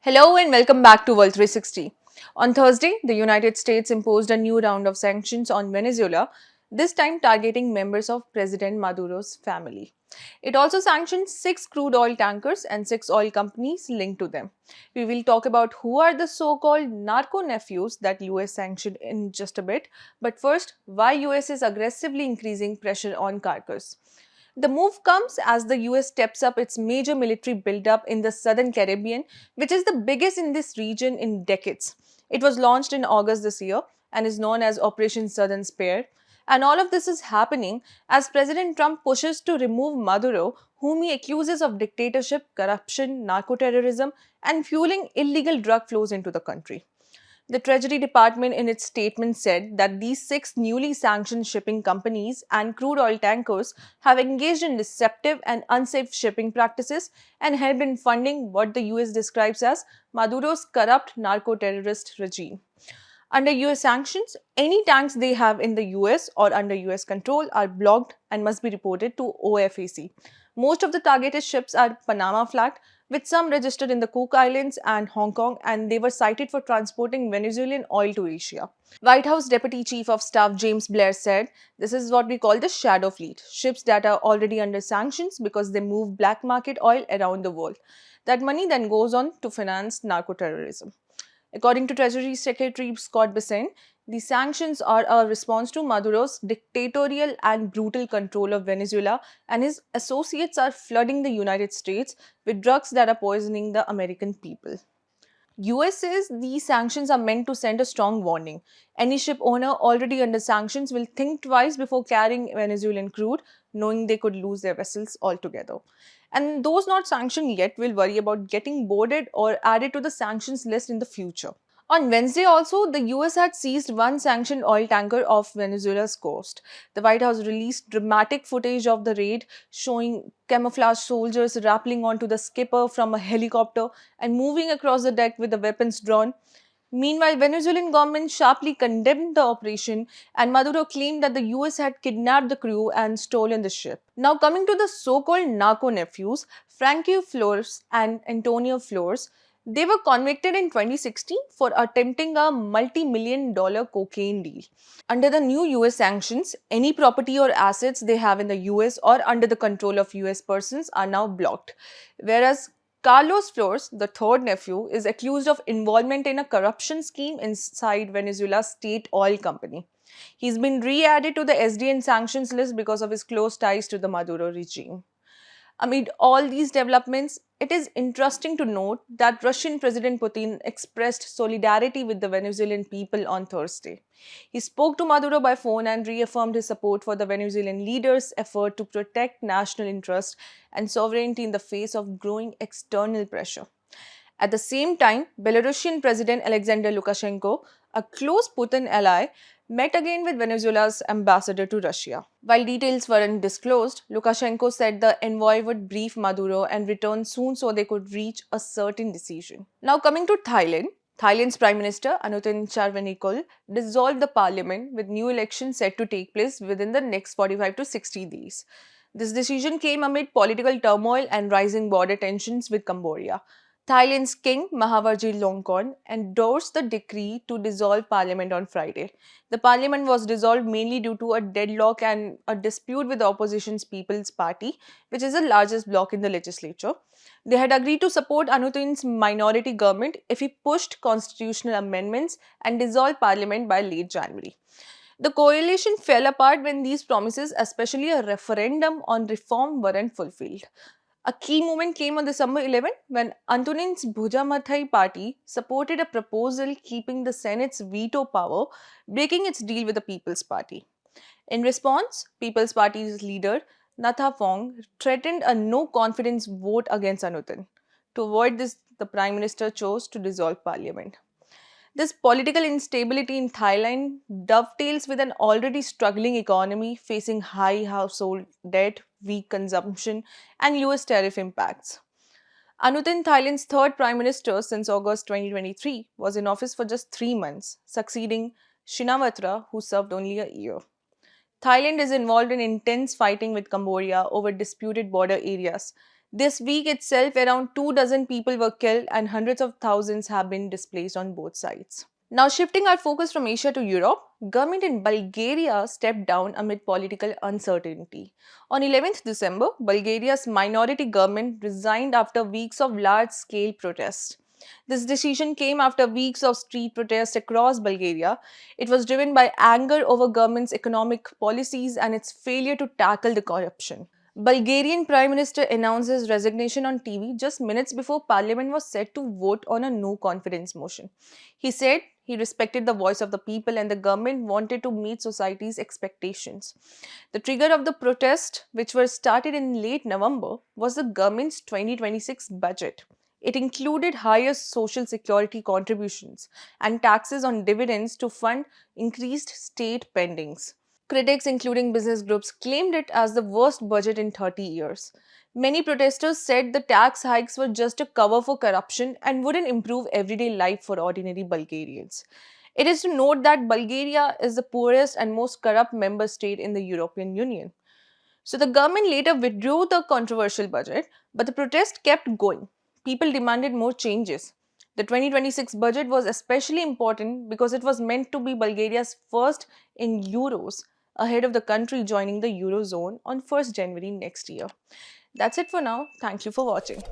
Hello and welcome back to World 360. On Thursday, the United States imposed a new round of sanctions on Venezuela, this time targeting members of President Maduro's family. It also sanctioned 6 crude oil tankers and 6 oil companies linked to them. We will talk about who are the so-called narco-nephews that US sanctioned in just a bit, but first, why US is aggressively increasing pressure on cargoes. The move comes as the US steps up its major military buildup in the southern Caribbean, which is the biggest in this region in decades. It was launched in August this year and is known as Operation Southern Spear. And all of this is happening as President Trump pushes to remove Maduro, whom he accuses of dictatorship, corruption, narco terrorism, and fueling illegal drug flows into the country. The Treasury Department, in its statement, said that these 6 newly sanctioned shipping companies and crude oil tankers have engaged in deceptive and unsafe shipping practices and helped in funding what the US describes as Maduro's corrupt narco terrorist regime. Under US sanctions, any tanks they have in the US or under US control are blocked and must be reported to OFAC. Most of the targeted ships are Panama flagged, with some registered in the Cook Islands and Hong Kong, and they were cited for transporting Venezuelan oil to Asia. White House Deputy Chief of Staff James Blair said, "This is what we call the shadow fleet, ships that are already under sanctions because they move black market oil around the world. That money then goes on to finance narco terrorism." According to Treasury Secretary Scott Bessent, the sanctions are a response to Maduro's dictatorial and brutal control of Venezuela, and his associates are flooding the United States with drugs that are poisoning the American people. US says these sanctions are meant to send a strong warning. Any ship owner already under sanctions will think twice before carrying Venezuelan crude, knowing they could lose their vessels altogether. And those not sanctioned yet will worry about getting boarded or added to the sanctions list in the future. On Wednesday, also, the US had seized one sanctioned oil tanker off Venezuela's coast. The White House released dramatic footage of the raid showing camouflage soldiers rappelling onto the skipper from a helicopter and moving across the deck with the weapons drawn. Meanwhile, Venezuelan government sharply condemned the operation and Maduro claimed that the US had kidnapped the crew and stolen the ship. Now coming to the so-called narco-nephews, Frankie Flores and Antonio Flores, they were convicted in 2016 for attempting a multi-million dollar cocaine deal. Under the new US sanctions, any property or assets they have in the US or under the control of US persons are now blocked. Whereas Carlos Flores, the third nephew, is accused of involvement in a corruption scheme inside Venezuela's state oil company. He's been re-added to the SDN sanctions list because of his close ties to the Maduro regime. Amid all these developments, it is interesting to note that Russian President Putin expressed solidarity with the Venezuelan people on Thursday. He spoke to Maduro by phone and reaffirmed his support for the Venezuelan leader's effort to protect national interest and sovereignty in the face of growing external pressure. At the same time, Belarusian President Alexander Lukashenko, a close Putin ally, met again with Venezuela's ambassador to Russia. While details weren't disclosed, Lukashenko said the envoy would brief Maduro and return soon so they could reach a certain decision. Now, coming to Thailand, Thailand's Prime Minister Anutin Charnvirakul dissolved the parliament with new elections set to take place within the next 45 to 60 days. This decision came amid political turmoil and rising border tensions with Cambodia. Thailand's King Mahavarji Longkorn endorsed the decree to dissolve parliament on Friday. The parliament was dissolved mainly due to a deadlock and a dispute with the opposition's People's Party, which is the largest bloc in the legislature. They had agreed to support Anutin's minority government if he pushed constitutional amendments and dissolved parliament by late January. The coalition fell apart when these promises, especially a referendum on reform, weren't fulfilled. A key moment came on December 11 when Antonin's Bhujamathai party supported a proposal keeping the Senate's veto power, breaking its deal with the People's Party. In response, People's Party's leader Natha Fong threatened a no confidence vote against Anutin. To avoid this, the Prime Minister chose to dissolve parliament. This political instability in Thailand dovetails with an already struggling economy facing high household debt, weak consumption, and US tariff impacts. Anutin, Thailand's third prime minister since August 2023, was in office for just 3 months, succeeding Shinawatra, who served only a year. Thailand is involved in intense fighting with Cambodia over disputed border areas. This week itself, around 2 dozen people were killed and hundreds of thousands have been displaced on both sides. Now, shifting our focus from Asia to Europe, government in Bulgaria stepped down amid political uncertainty. On 11th December, Bulgaria's minority government resigned after weeks of large-scale protests. This decision came after weeks of street protests across Bulgaria. It was driven by anger over government's economic policies and its failure to tackle the corruption. Bulgarian Prime Minister announced his resignation on TV just minutes before Parliament was set to vote on a no confidence motion. He said he respected the voice of the people and the government wanted to meet society's expectations. The trigger of the protest, which were started in late November, was the government's 2026 budget. It included higher social security contributions and taxes on dividends to fund increased state pendings. Critics, including business groups, claimed it as the worst budget in 30 years. Many protesters said the tax hikes were just a cover for corruption and wouldn't improve everyday life for ordinary Bulgarians. It is to note that Bulgaria is the poorest and most corrupt member state in the European Union. So the government later withdrew the controversial budget, but the protest kept going. People demanded more changes. The 2026 budget was especially important because it was meant to be Bulgaria's first in euros, ahead of the country joining the eurozone on 1st January next year. That's it for now. Thank you for watching.